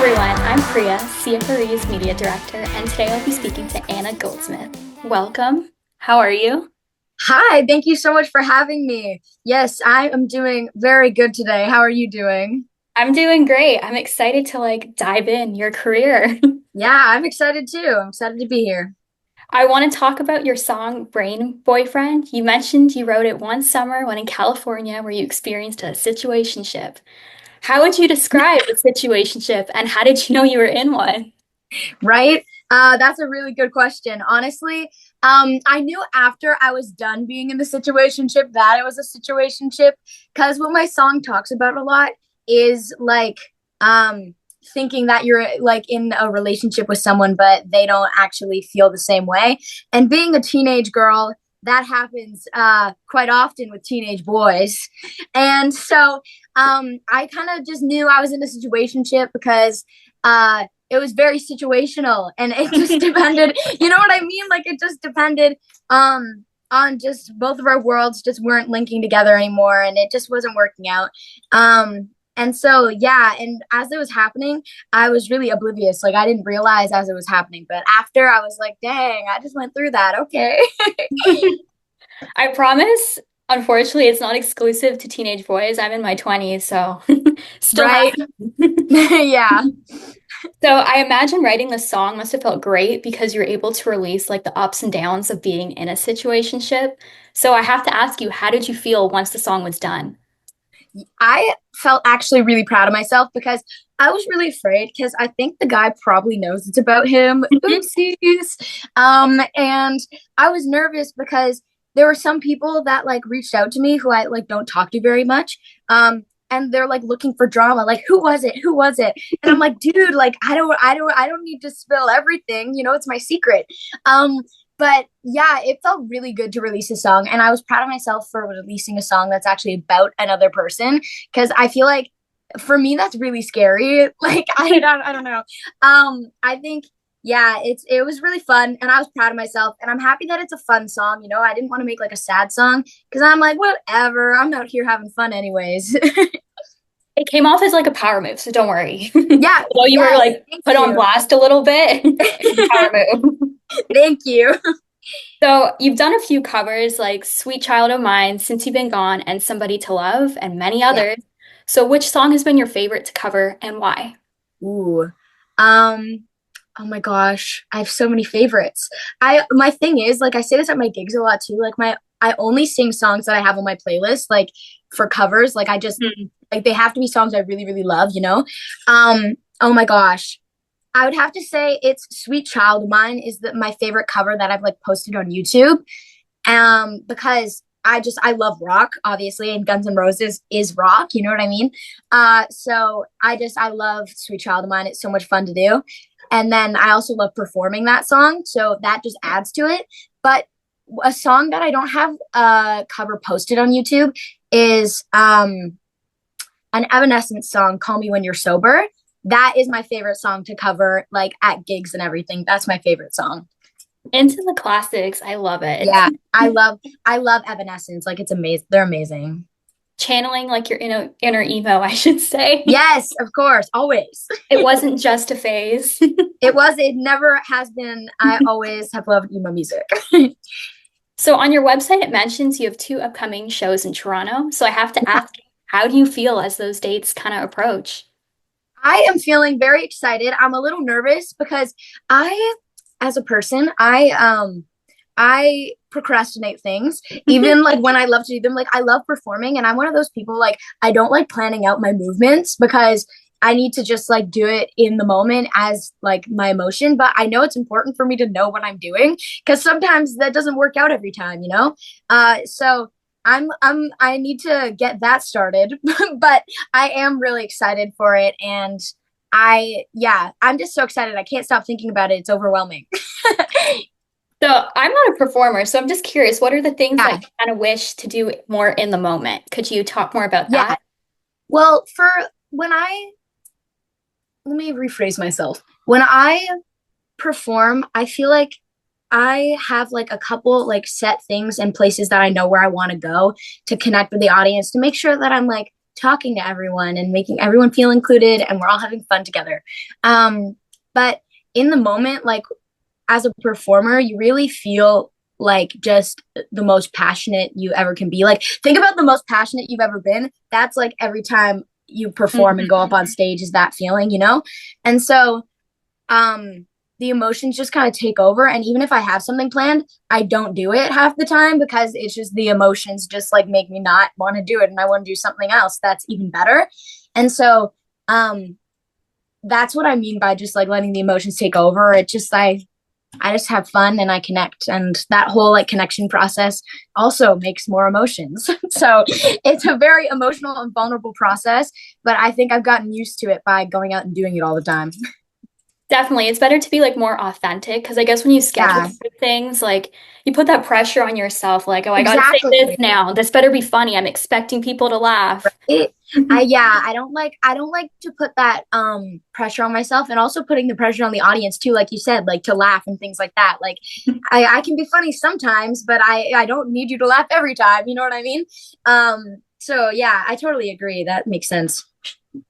everyone, I'm Priya, CFRE's Media Director, and today I'll be speaking to Anna Goldsmith. Welcome. How are you? Hi, thank you so much for having me. Yes, I am doing very good today. How are you doing? I'm doing great. I'm excited to dive in your career. Yeah, I'm excited too. I'm excited to be here. I want to talk about your song Brain Boyfriend. You mentioned you wrote it one summer when in California where you experienced a situationship. How would you describe a situationship and how did you know you were in one? Right? That's a really good question. Honestly, I knew after I was done being in the situationship that it was a situationship because what my song talks about a lot is thinking that you're like in a relationship with someone, but they don't actually feel the same way. And being a teenage girl, that happens quite often with teenage boys. And so I kind of just knew I was in a situationship because it was very situational and it just depended, you know what I mean? Like it just depended on just both of our worlds just weren't linking together anymore and it just wasn't working out. And so yeah, and as it was happening, I was really oblivious. Like I didn't realize as it was happening, but after I was like, dang, I just went through that. Okay. I promise, unfortunately, it's not exclusive to teenage boys. I'm in my 20s, so still Right. have. Yeah. So I imagine writing the song must have felt great because you're able to release the ups and downs of being in a situationship. So I have to ask you, how did you feel once the song was done? I felt actually really proud of myself because I was really afraid because I think the guy probably knows it's about him. Oopsies. And I was nervous because there were some people that like reached out to me who I like don't talk to very much. And they're like looking for drama, like who was it? Who was it? And I'm like, dude, like I don't need to spill everything. You know, it's my secret. Um, but yeah, it felt really good to release a song. And I was proud of myself for releasing a song that's actually about another person. Cause I feel like for me, that's really scary. Like, I don't know. I think, yeah, it was really fun. And I was proud of myself. And I'm happy that it's a fun song. You know, I didn't want to make like a sad song because I'm like, whatever. I'm out here having fun anyways. It came off as a power move, so don't worry. Yeah. Although you were Yes. Thank put on you. blast a little bit, it was a power move. Thank you. So you've done a few covers like Sweet Child of Mine, Since You've Been Gone, and Somebody to Love, and many Yeah. others. So which song has been your favorite to cover and why? Ooh. Oh my gosh, I have so many favorites. My thing is, like I say this at my gigs a lot too, I only sing songs that I have on my playlist, like for covers. Like I just Hmm. like they have to be songs I really, really love, you know? Oh my gosh. I would have to say it's Sweet Child of Mine is my favorite cover that I've like posted on YouTube. Because I love rock, obviously, and Guns N' Roses is rock, you know what I mean? So I love Sweet Child of Mine. It's so much fun to do. And then I also love performing that song, so that just adds to it. But a song that I don't have a cover posted on YouTube is an Evanescence song, Call Me When You're Sober. That is my favorite song to cover, like at gigs and everything. That's my favorite song. Into the classics. I love it. Yeah, I love Evanescence. Like it's amazing. They're amazing. Channeling your inner emo, I should say. Yes, of course, always. It wasn't just a phase. It never has been. I always have loved emo music. So on your website, it mentions you have two upcoming shows in Toronto. So I have to ask, how do you feel as those dates kind of approach? I am feeling very excited. I'm a little nervous because I, as a person, I procrastinate things. Even like when I love to do them, like I love performing, and I'm one of those people like I don't like planning out my movements because I need to just like do it in the moment as like my emotion. But I know it's important for me to know what I'm doing because sometimes that doesn't work out every time, you know. So I need to get that started, but I am really excited for it, and I'm just so excited. I can't stop thinking about it. It's overwhelming. So I'm not a performer, so I'm just curious, what are the things that Yeah, you kind of wish to do more in the moment? Could you talk more about yeah. that? Well, for when I let me rephrase myself. When I perform, I feel like I have like a couple like set things and places that I know where I want to go to connect with the audience to make sure that I'm like talking to everyone and making everyone feel included, and we're all having fun together. But in the moment, like as a performer, you really feel like just the most passionate you ever can be. Like, think about the most passionate you've ever been. That's like every time you perform and go up on stage is that feeling, you know? And so, the emotions just kind of take over. And even if I have something planned, I don't do it half the time because it's just the emotions just like make me not want to do it. And I want to do something else that's even better. And so, that's what I mean by just like letting the emotions take over. It just, I just have fun and I connect. And that whole like connection process also makes more emotions. So it's a very emotional and vulnerable process, but I think I've gotten used to it by going out and doing it all the time. Definitely. It's better to be like more authentic because I guess when you schedule Yeah, things, like you put that pressure on yourself, like, oh, I gotta say this exactly. now. This better be funny. I'm expecting people to laugh. It, yeah, I don't like to put that pressure on myself, and also putting the pressure on the audience too, like you said, like to laugh and things like that. Like I can be funny sometimes, but I don't need you to laugh every time. You know what I mean? So yeah, I totally agree. That makes sense.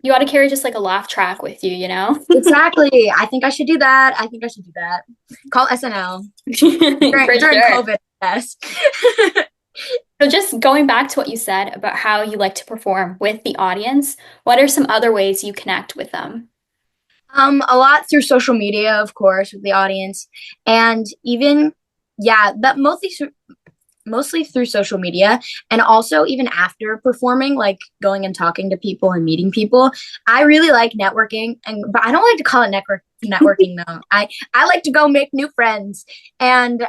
You ought to carry just like a laugh track with you, you know? Exactly. I think I should do that. I think I should do that. Call SNL For during sure. COVID. Yes. So just going back to what you said about how you like to perform with the audience, what are some other ways you connect with them? A lot through social media, of course, with the audience, and even yeah, that mostly through social media, and also even after performing, like going and talking to people and meeting people. I really like networking, and but I don't like to call it networking though. I like to go make new friends, and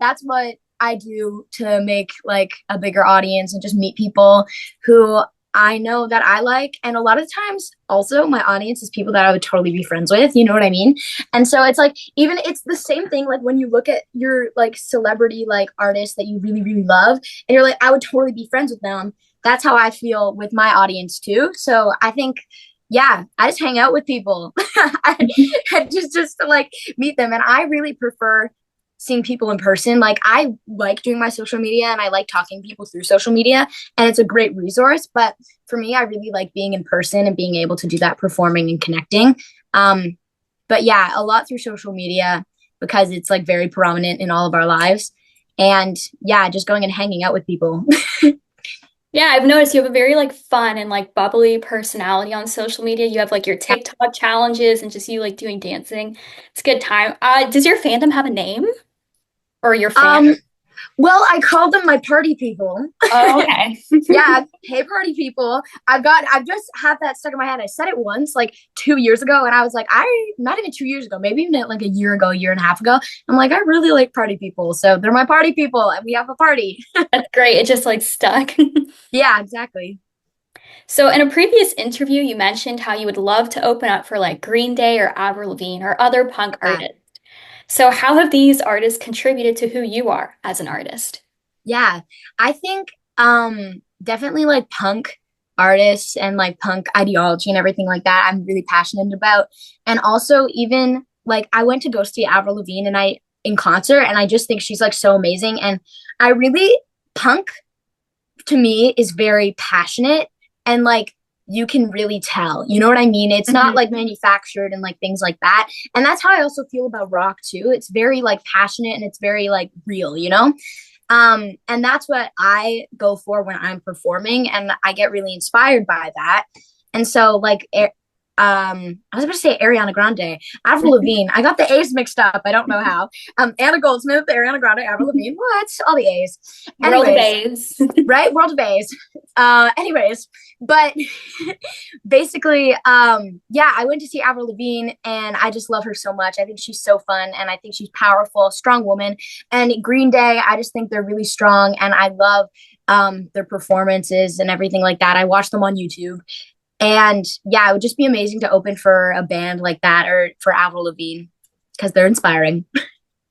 that's what I do to make like a bigger audience and just meet people who I know that I like. And a lot of times also my audience is people that I would totally be friends with, you know what I mean? And so it's like even it's the same thing like when you look at your like celebrity like artists that you really really love and you're like I would totally be friends with them. That's how I feel with my audience too. So I think yeah, I just hang out with people. I just to like meet them, and I really prefer seeing people in person. Like I like doing my social media and I like talking to people through social media, and it's a great resource, but for me I really like being in person and being able to do that performing and connecting. But yeah, a lot through social media because it's like very prominent in all of our lives. And yeah, just going and hanging out with people. Yeah, I've noticed you have a very like fun and like bubbly personality on social media. You have like your TikTok challenges and just you like doing dancing. It's a good time. Does your fandom have a name or your fan? um well, I call them my party people. Oh, okay. Yeah, hey party people. I've just had that stuck in my head. I said it once like 2 years ago, and I was like, I not even 2 years ago, maybe even like a year ago, a year and a half ago. I'm like, I really like party people. So they're my party people and we have a party. That's great. It just like stuck. Yeah, exactly. So in a previous interview, you mentioned how you would love to open up for like Green Day or Avril Lavigne or other punk Yeah. artists. So how have these artists contributed to who you are as an artist? Yeah. I think definitely like punk artists and like punk ideology and everything like that I'm really passionate about. And also even like I went to go see Avril Lavigne and I in concert, and I just think she's like so amazing. And I really punk to me is very passionate, and like you can really tell. You know what I mean? It's not Mhm. like manufactured and like things like that. And that's how I also feel about rock too. It's very like passionate and it's very like real, you know? And that's what I go for when I'm performing, and I get really inspired by that. And so like I was about to say Ariana Grande, Avril Lavigne. I got the A's mixed up. I don't know how. Anna Goldsmith, Ariana Grande, Avril Lavigne. What? All the A's. World of Anyways, A's. right? World of A's. Anyways, but basically, yeah, I went to see Avril Lavigne and I just love her so much. I think she's so fun and I think she's powerful, strong woman. And Green Day, I just think they're really strong and I love their performances and everything like that. I watch them on YouTube. And yeah, it would just be amazing to open for a band like that or for Avril Lavigne because they're inspiring.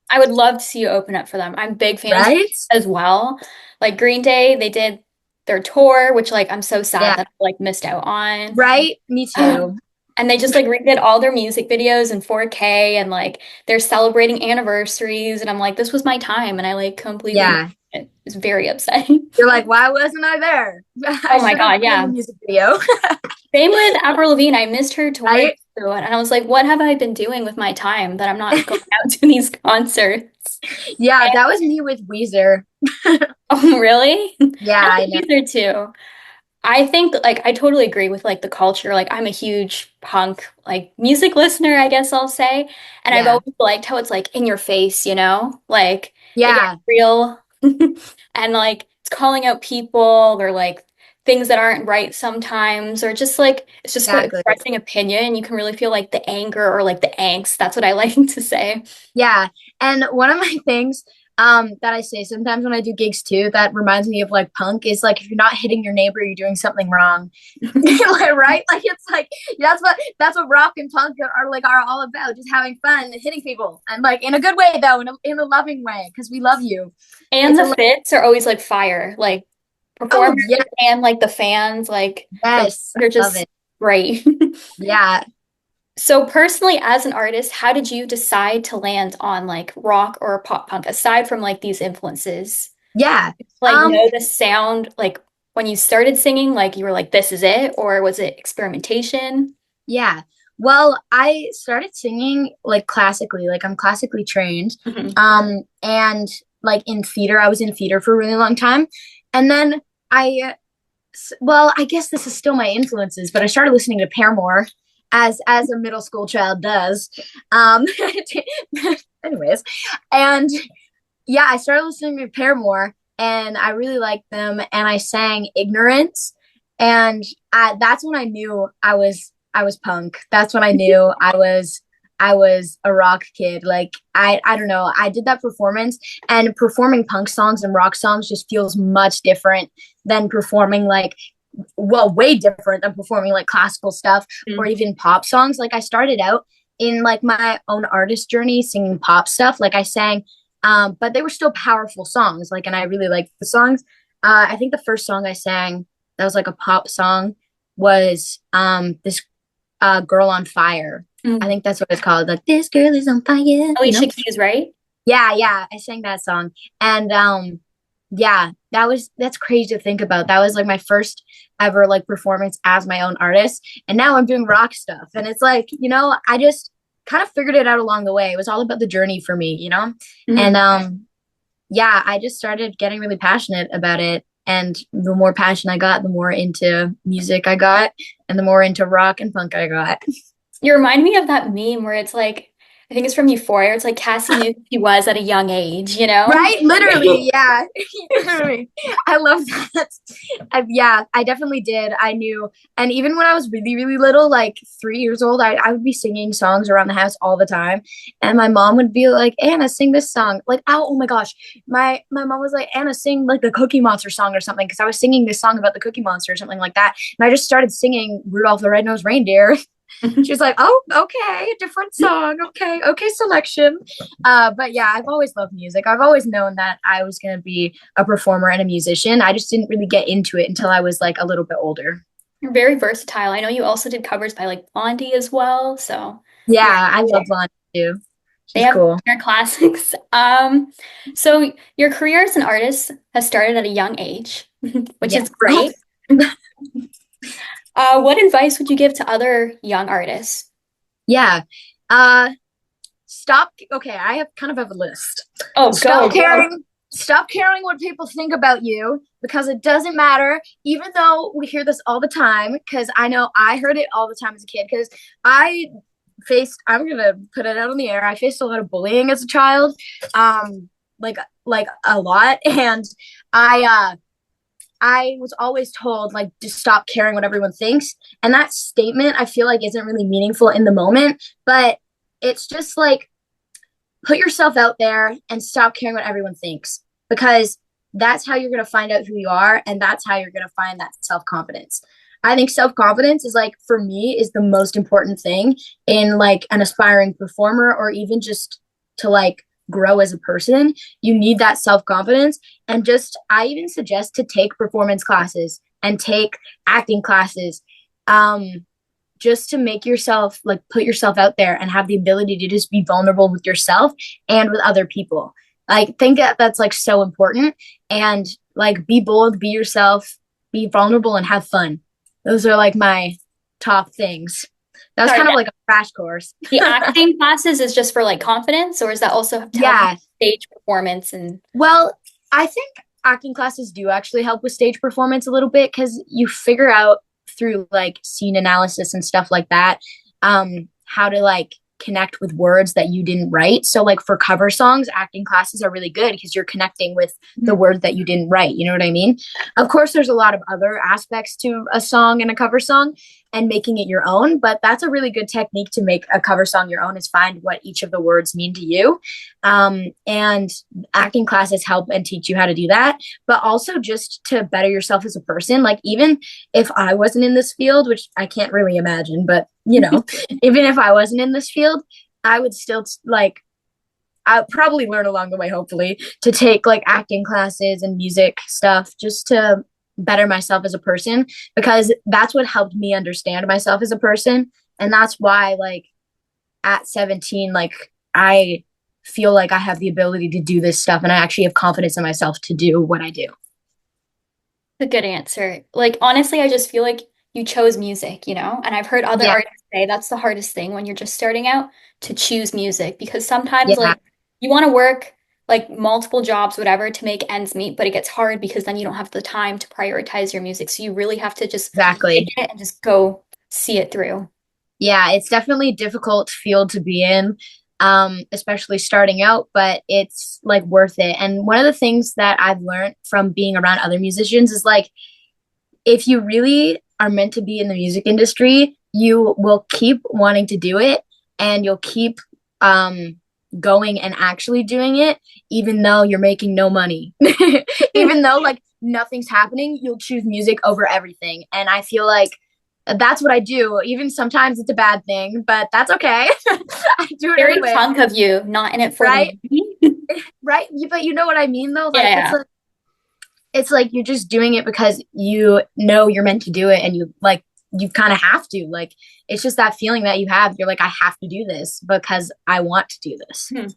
I would love to see you open up for them. I'm big fans Right? as well. Like Green Day, they did their tour, which like I'm so sad Yeah. that I like missed out on. Right? Me too. And they just like redid all their music videos in 4K and like they're celebrating anniversaries and I'm like, this was my time and I like completely missed Yeah. it. was very upsetting. You're like, why wasn't I there? I Oh my should have God, been in the yeah. music video. Same with Avril Lavigne. I missed her tour Right? too, and I was like, what have I been doing with my time that I'm not going out to these concerts? Yeah, that was me with Weezer. Oh, really? Yeah, I I like know. Weezer too. I think like I totally agree with like the culture. Like I'm a huge punk like music listener, I guess I'll say. And I've Yeah. always liked how it's like in your face, you know? Like it gets Yeah, real and like it's calling out people or like things that aren't right sometimes or just like it's just about exactly. expressing opinion and you can really feel like the anger or like the angst. That's what I like to say. Yeah. And one of my things that I say sometimes when I do gigs too that reminds me of like punk is like if you're not hitting your neighbor, you're doing something wrong. Like, right? Like it's like that's what rock and punk are all about, just having fun and hitting people. And like in a good way though, in a loving way, because we love you. And It's the a fits are always like fire. Like oh performers yeah, and like the fans, like yes. they're I love just it. great. Yeah. So personally, as an artist, how did you decide to land on like rock or pop punk aside from like these influences? Yeah. Like Um, know the sound like when you started singing, like you were like, this is it, or was it experimentation? yeah. Well, I started singing like classically, like I'm classically trained. Mhm. And like in theater, I was in theater for a really long time. And then well, I guess this is still my influences, but I started listening to Paramore as a middle school child does. Um, anyways, and yeah, I started listening to Paramore and I really liked them and I sang Ignorance and that's when I knew I was punk. That's when I knew I was a rock kid. Like I don't know. I did that performance and performing punk songs and rock songs just feels much different than performing like well, way different than performing like classical stuff or Mm. even pop songs. Like I started out in like my own artist journey singing pop stuff. Like I sang but they were still powerful songs. Like, and I really liked the songs. I think the first song I sang that was like a pop song was this "Girl on Fire." I Mm. think that's what it's called. Like this girl is on fire, you know? Alicia Keys, right? Yeah, yeah. I sang that song, and yeah, that's crazy to think about. That was like my first ever like performance as my own artist, and now I'm doing rock stuff, and it's like I just kind of figured it out along the way. It was all about the journey for me, and Mhm. yeah, I just started getting really passionate about it. And the more passion I got, the more into music I got, and the more into rock and punk I got. You remind me of that meme where it's like, I think it's from Euphoria. It's like Cassie knew who she was at a young age, you know? Right? Literally, yeah. Literally. I love that. Yeah, I definitely did. I knew. And even when I was really, really little, like 3 years old, I would be singing songs around the house all the time. And my mom would be like, Anna, sing this song. Like, oh my gosh. My mom was like, Anna, sing like the Cookie Monster song or something. Because I was singing this song about the Cookie Monster or something like that. And I just started singing Rudolph the Red-Nosed Reindeer. She was like, "Oh, okay, different song. Okay, okay, selection." But yeah, I've always loved music. I've always known that I was gonna be a performer and a musician. I just didn't really get into it until I was like a little bit older. You're very versatile. I know you also did covers by like Blondie as well. So yeah, Yeah, I love Blondie too. they She's have cool. their classics. So your career as an artist has started at a young age, which Yeah. is great. What advice would you give to other young artists? Yeah. Uh, stop. Okay, I have kind of have a list. Oh, Stop go. caring. Stop caring what people think about you because it doesn't matter. Even though we hear this all the time, because I know I heard it all the time as a kid. Because I I'm gonna put it out on the air. I faced a lot of bullying as a child, like a lot, and I I was always told like to stop caring what everyone thinks. And that statement I feel like isn't really meaningful in the moment, but it's just like put yourself out there and stop caring what everyone thinks because that's how you're going to find out who you are and that's how you're going to find that self-confidence. I think self-confidence is like for me is the most important thing in like an aspiring performer or even just to like grow as a person. You need that self-confidence and just I even suggest to take performance classes and take acting classes um just to make yourself like put yourself out there and have the ability to just be vulnerable with yourself and with other people Like, think that that's like so important. And like, be bold, be yourself, be vulnerable, and have fun. Those are like my top things. That was Sorry, kind of like a crash course. the acting classes is just for like confidence, or is that also to help you Yeah. stage performance and Well, I think acting classes do actually help with stage performance a little bit because you figure out through like scene analysis and stuff like that, how to like connect with words that you didn't write. So like for cover songs, acting classes are really good because you're connecting with the words that you didn't write. You know what I mean? Of course, there's a lot of other aspects to a song and a cover song and making it your own, but that's a really good technique to make a cover song your own is find what each of the words mean to you. And acting classes help and teach you how to do that, but also just to better yourself as a person. Like, even if I wasn't in this field, which I can't really imagine, but you know, even if I wasn't in this field, I would still like, I'll probably learn along the way, hopefully, to take like acting classes and music stuff just to better myself as a person, because that's what helped me understand myself as a person. And that's why, like, at 17, like, I feel like I have the ability to do this stuff and I actually have confidence in myself to do what I do. a good answer. Like honestly, I just feel like you chose music, you know? And I've heard other Yeah. artists say that's the hardest thing when you're just starting out to choose music because sometimes Yeah, like you want to work like multiple jobs, whatever, to make ends meet, but it gets hard because then you don't have the time to prioritize your music. So you really have to just take exactly. it and just go see it through. Yeah, it's definitely a difficult field to be in, especially starting out, but it's like worth it. And one of the things that I've learned from being around other musicians is like, if you really are meant to be in the music industry, you will keep wanting to do it and you'll keep going and actually doing it, even though you're making no money. Even though like nothing's happening, you'll choose music over everything. And I feel like that's what I do. Even sometimes it's a bad thing, but that's okay. I do it Very anyway, punk of you, not in it for the right? money. Right? But you know what I mean, though. Like Yeah. it's like you're just doing it because you know you're meant to do it, and you kind of have to. Like it's just that feeling that you have. You're like, I have to do this because I want to do this. Hmm.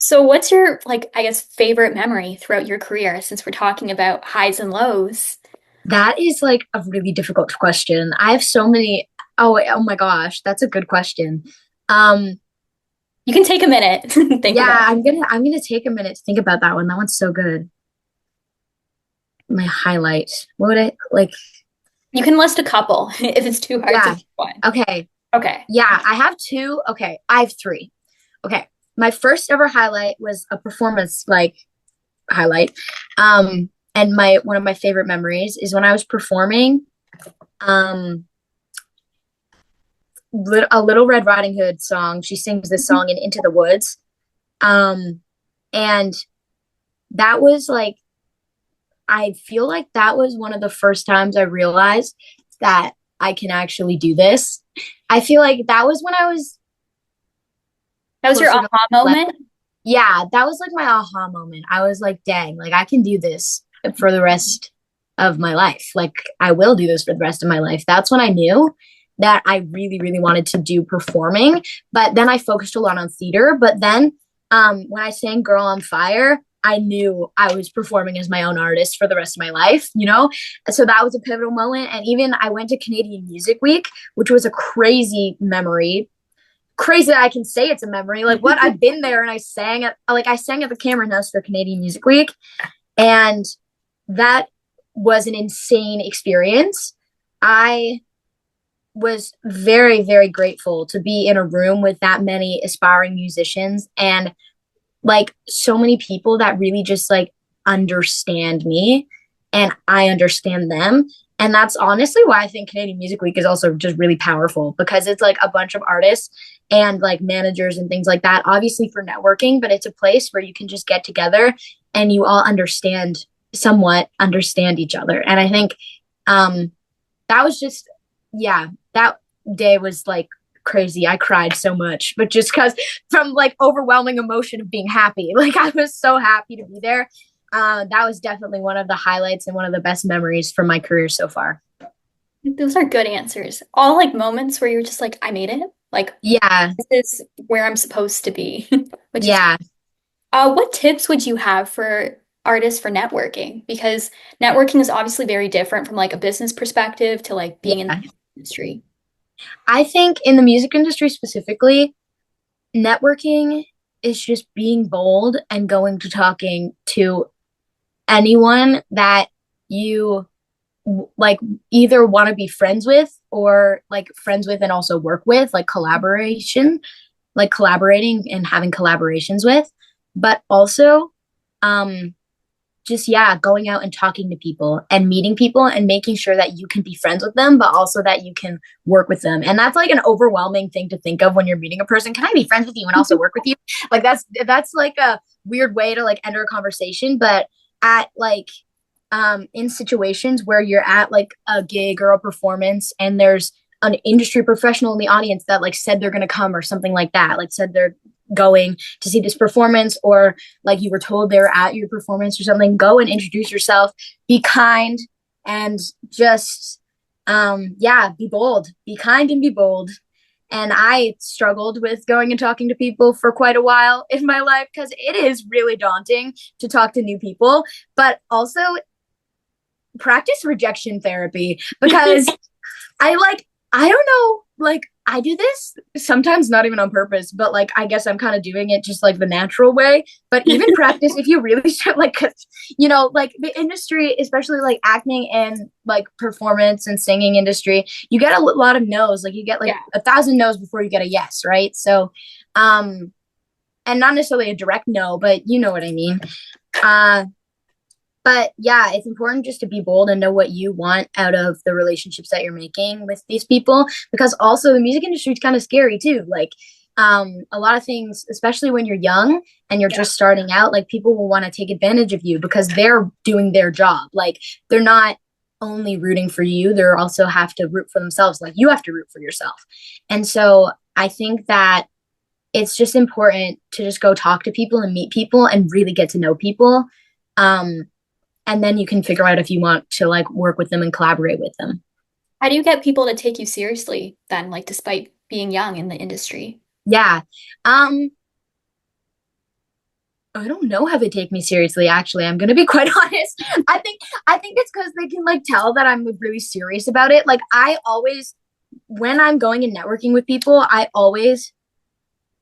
So what's your like I guess favorite memory throughout your career since we're talking about highs and lows? That is like a really difficult question. I have so many. Oh my gosh, that's a good question. Um, You can take a minute to think about yeah, it. I'm gonna take a minute to think about that one. That one's so good. My highlight. What would I like? You can list a couple if it's too hard to Yeah. pick one. Okay. Okay. Yeah, I have two. Okay, I have three. Okay. My first ever highlight was a performance like highlight. And my one of my favorite memories is when I was performing um a Little Red Riding Hood song. She sings this song in Into the Woods. Um and that was like I feel like that was one of the first times I realized that I can actually do this. I feel like that was when I was That was your closer to aha like, moment? yeah, that was like my aha moment. I was like, dang, like I can do this for the rest of my life. Like I will do this for the rest of my life. That's when I knew that I really, really wanted to do performing. But then I focused a lot on theater. But then when I sang Girl on Fire, I knew I was performing as my own artist for the rest of my life, you know? So that was a pivotal moment. And even I went to Canadian Music Week, which was a crazy memory. Crazy that I can say it's a memory. Like what I've been there and I sang at the Cameron House for Canadian Music Week, and that was an insane experience. I was very, very grateful to be in a room with that many aspiring musicians and like so many people that really just like understand me and I understand them. And that's honestly why I think Canadian Music Week is also just really powerful because it's like a bunch of artists and like managers and things like that, obviously for networking, but it's a place where you can just get together and you all somewhat understand each other. And I think that was just, yeah, that day was like crazy. I cried so much, but just because from like overwhelming emotion of being happy, like I was so happy to be there. That was definitely one of the highlights and one of the best memories from my career so far. Those are good answers. All like moments where you're just like, I made it. Like Yeah, this is where I'm supposed to be, which is yeah. What tips would you have for artists for networking? Because networking is obviously very different from like a business perspective to like being in Yeah. the industry. I think in the music industry specifically, networking is just being bold and going to talking to anyone that you like either want to be friends with or like friends with and also work with, like collaboration, like collaborating and having collaborations with, but also um just yeah, going out and talking to people and meeting people and making sure that you can be friends with them, but also that you can work with them. And that's like an overwhelming thing to think of when you're meeting a person. Can I be friends with you and also work with you? Like that's like a weird way to like enter a conversation, but at like in situations where you're at like a gig or a performance and there's an industry professional in the audience that like said they're going to come or something like that, like said they're going to see this performance or like you were told they were at your performance or something, go and introduce yourself, be kind, and just yeah, be bold, be kind and be bold. And I struggled with going and talking to people for quite a while in my life because it is really daunting to talk to new people, but also practice rejection therapy because I don't know, like I do this sometimes not even on purpose, but like I guess I'm kind of doing it just like the natural way. But even practice, if you really start like, like the industry, especially like acting and like performance and singing industry, you get a lot of no's. Like you get like Yeah. 1,000 no's before you get a yes, right? So, um, and not necessarily a direct no, but you know what I mean. Uh, but yeah, it's important just to be bold and know what you want out of the relationships that you're making with these people. Because also the music industry is kind of scary too. Like a lot of things, especially when you're young and you're Yeah. just starting out, like people will want to take advantage of you because they're doing their job. Like they're not only rooting for you, they also have to root for themselves. Like you have to root for yourself. And so I think that it's just important to just go talk to people and meet people and really get to know people. Um, and then you can figure out if you want to like work with them and collaborate with them. How do you get people to take you seriously then, like despite being young in the industry? Yeah. Um, I don't know how they take me seriously, actually. I'm gonna be quite honest. I think it's because they can like tell that I'm really serious about it. Like I always when I'm going and networking with people, I always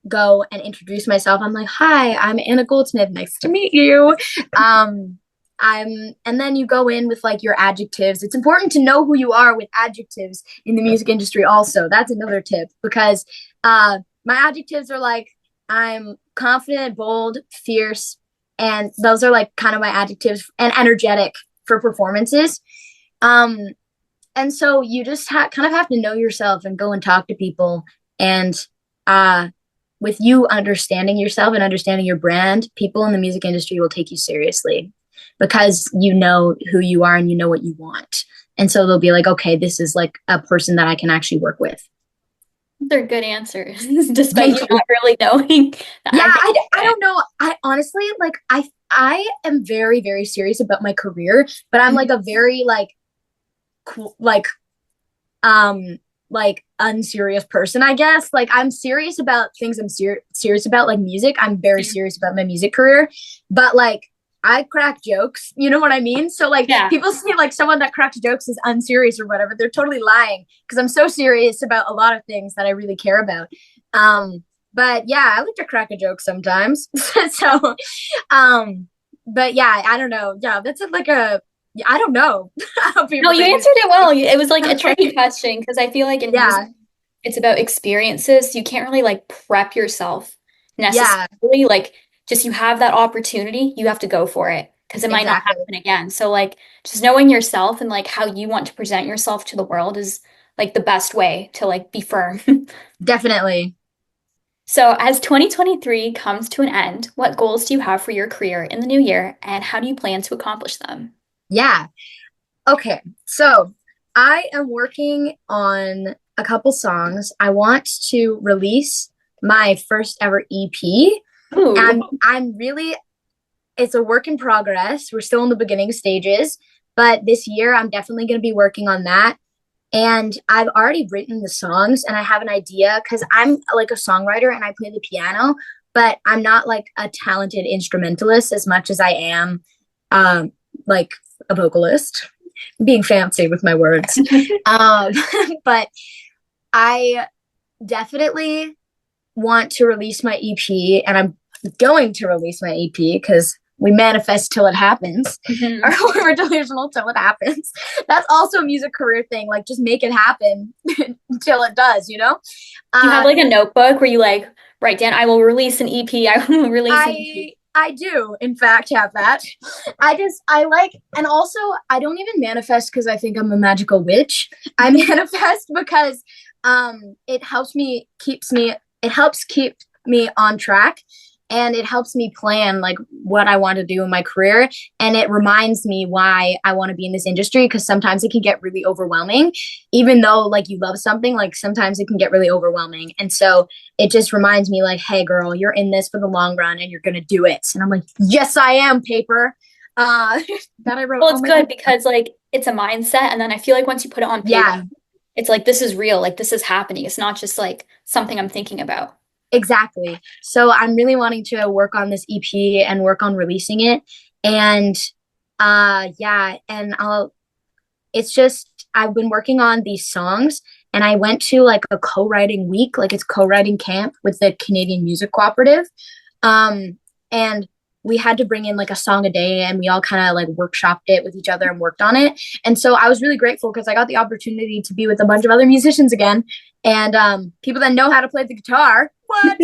go and introduce myself. I'm like, hi, I'm Anna Goldsmith. Nice to meet you. Um, and then you go in with like your adjectives. It's important to know who you are with adjectives in the music industry, also. That's another tip because my adjectives are like, I'm confident, bold, fierce, and those are like kind of my adjectives, and energetic for performances. Um, and so you just kind of have to know yourself and go and talk to people and uh with you understanding yourself and understanding your brand, people in the music industry will take you seriously because you know who you are and you know what you want. And so they'll be like, okay, this is like a person that I can actually work with. They're good answers, despite Thank you you. not really knowing the Yeah, actual I don't know. I honestly like I am very very serious about my career, but I'm like a very like cool um like unserious person, I guess. Like I'm serious about things I'm serious about, like music. I'm very serious about my music career, but like I crack jokes, you know what I mean? So like Yeah. people see like someone that cracks jokes is unserious or whatever. They're totally lying because I'm so serious about a lot of things that I really care about. Um but yeah, I like to crack a joke sometimes. So um but yeah, I don't know. Yeah, that's like a I don't know how No, people you take me. answered it well. It was like a tricky Okay. question because I feel like in music, Yeah. it's about experiences. You can't really like prep yourself Yeah, necessarily. Like, just you have that opportunity, you have to go for it because it might not exactly. happen again. So, like, just knowing yourself and like how you want to present yourself to the world is like the best way to like be firm. Definitely. So, as 2023 comes to an end, what goals do you have for your career in the new year and how do you plan to accomplish them? Yeah. Okay. So I am working on a couple songs. I want to release my first ever EP. Ooh. And I'm really, it's a work in progress. We're still in the beginning stages, but this year I'm definitely going to be working on that. And I've already written the songs and I have an idea because I'm like a songwriter and I play the piano, but I'm not like a talented instrumentalist as much as I am um like a vocalist, being fancy with my words. um but I definitely want to release my EP, and I'm going to release my EP because we manifest till it happens, or Mhm. we're delusional till it happens. That's also a music career thing. Like, just make it happen until it does, you know? Do you have Uh, like a notebook where you like write down, I will release an EP, I will release an EP? I do, in fact, have that. I like, and also, I don't even manifest because I think I'm a magical witch. I manifest because it helps keep me on track, and it helps me plan like what I want to do in my career, and it reminds me why I want to be in this industry, because sometimes it can get really overwhelming. Even though like you love something, like sometimes it can get really overwhelming, and so it just reminds me like, hey girl, you're in this for the long run and you're gonna do it. And I'm like, yes I am, paper. uh that I wrote Well, on it's my good paper. because like it's a mindset, and then I feel like once you put it on paper, Yeah, it's like this is real, like this is happening. It's not just like something I'm thinking about. exactly. So I'm really wanting to work on this EP and work on releasing it. And yeah, and I'll it's just I've been working on these songs, and I went to like a co-writing week, like it's co-writing camp with the Canadian Music Cooperative. And we had to bring in like a song a day, and we all kind of like workshopped it with each other and worked on it. And so I was really grateful because I got the opportunity to be with a bunch of other musicians again, and people that know how to play the guitar. What?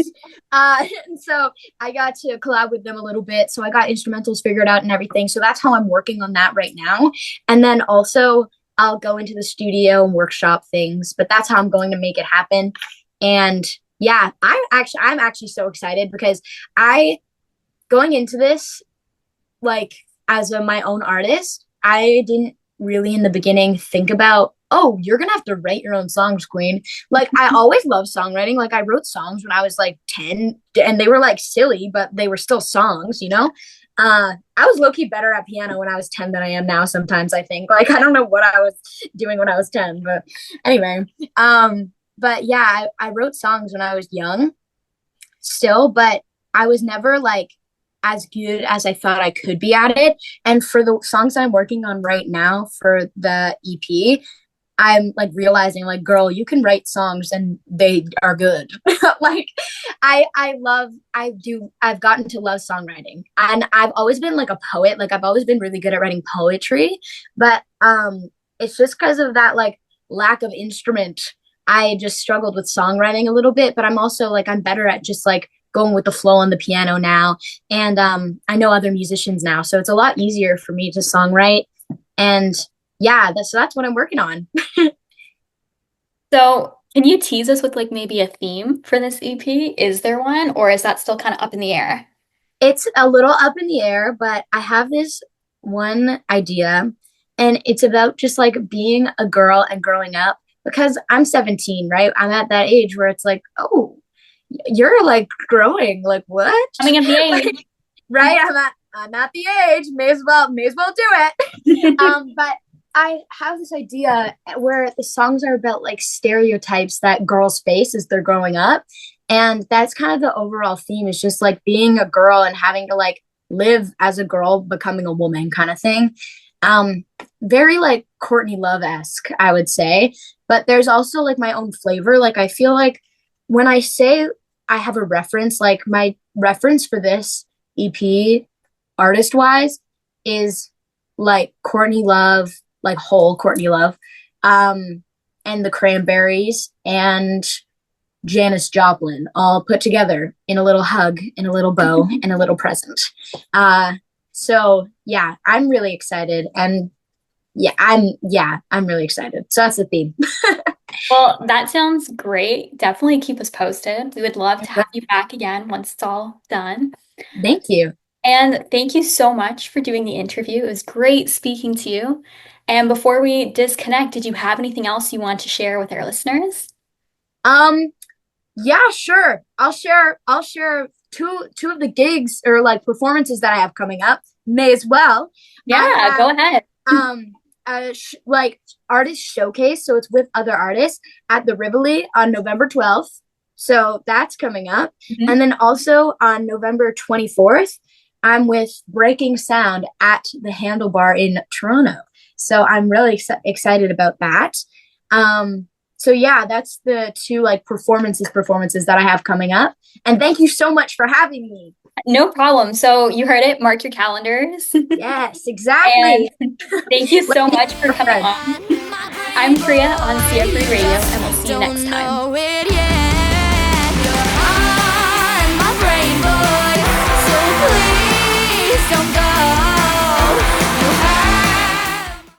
And so I got to collab with them a little bit. So I got instrumentals figured out and everything. So that's how I'm working on that right now. And then also I'll go into the studio and workshop things, but that's how I'm going to make it happen. And yeah, I'm actually so excited because I going into this like as my own artist, I didn't really in the beginning think about, oh, you're gonna have to write your own songs, queen. Like I always loved songwriting. Like I wrote songs when I was like 10, and they were like silly, but they were still songs, you know? I was low-key better at piano when I was 10 than I am now sometimes, I think. Like I don't know what I was doing when I was 10, but anyway. But yeah, I wrote songs when I was young still, but I was never like as good as I thought I could be at it. And for the songs I'm working on right now for the EP, I'm like realizing like, girl, you can write songs and they are good. Like I've gotten to love songwriting. And I've always been like a poet. Like I've always been really good at writing poetry, but it's just because of that like lack of instrument. I just struggled with songwriting a little bit, but I'm also like I'm better at just like going with the flow on the piano now. And I know other musicians now, so it's a lot easier for me to songwrite. And yeah, that's what I'm working on. So, can you tease us with like maybe a theme for this EP? Is there one, or is that still kind of up in the air? It's a little up in the air, but I have this one idea, and it's about just like being a girl and growing up, because I'm 17, right? I'm at that age where it's like, oh, you're like growing, like what? Coming of the age. Like, right? I'm at the age, may as well do it. But I have this idea where the songs are about like stereotypes that girls face as they're growing up. And that's kind of the overall theme, is just like being a girl and having to like live as a girl, becoming a woman kind of thing. Um, Very like Courtney Love-esque, I would say. But there's also like my own flavor. Like I feel like when I say I have a reference, like my reference for this EP artist wise is like Courtney Love, like whole Courtney Love, um, and the Cranberries and Janis Joplin all put together in a little hug, in a little bow, and a little present. Uh, so yeah, I'm really excited, and I'm really excited. So that's the theme. Well, that sounds great. Definitely keep us posted. We would love to have you back again once it's all done. Thank you. And thank you so much for doing the interview. It was great speaking to you. And before we disconnect, did you have anything else you want to share with our listeners? Um, yeah, sure. I'll share two of the gigs or like performances that I have coming up. May as well. I Yeah, have go ahead. like artist showcase, so it's with other artists at the Rivoli on November 12th. So that's coming up. And Mhm. then also on November 24th, I'm with Breaking Sound at the Handlebar in Toronto. So I'm really excited about that. So yeah, that's the two like performances that I have coming up. And thank you so much for having me. No problem. So you heard it, mark your calendars. Yes, And exactly. thank you Let so me much for know, coming friend. on. I'm Priya on CFRE Radio, and we'll see you next time.